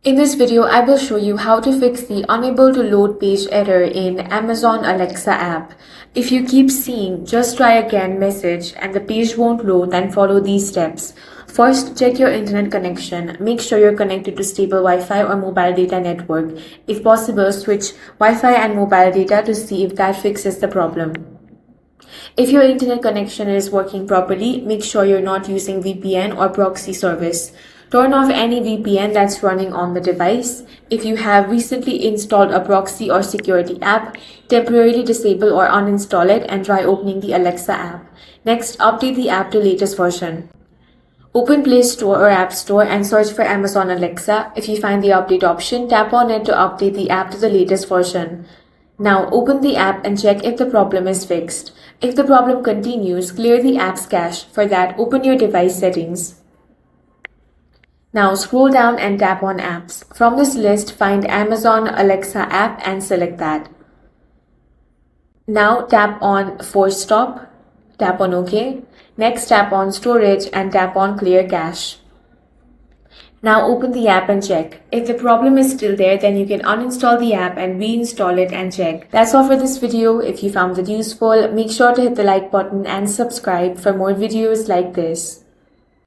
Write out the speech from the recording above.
In this video, I will show you how to fix the unable to load page error in Amazon Alexa app. If you keep seeing "just try again" message and the page won't load, then follow these steps. First, check your internet connection. Make sure you're connected to stable Wi-Fi or mobile data network. If possible, switch Wi-Fi and mobile data to see if that fixes the problem. If your internet connection is working properly, make sure you're not using VPN or proxy service. Turn off any VPN that's running on the device. If you have recently installed a proxy or security app, temporarily disable or uninstall it and try opening the Alexa app. Next, update the app to latest version. Open Play Store or App Store and search for Amazon Alexa. If you find the update option, tap on it to update the app to the latest version. Now open the app and check if the problem is fixed. If the problem continues, clear the app's cache. For that, open your device settings. Now scroll down and tap on Apps. From this list, find Amazon Alexa app and select that. Now tap on Force Stop. Tap on OK. Next, tap on Storage and tap on Clear Cache. Now open the app and check. If the problem is still there, then you can uninstall the app and reinstall it and check. That's all for this video. If you found it useful, make sure to hit the like button and subscribe for more videos like this.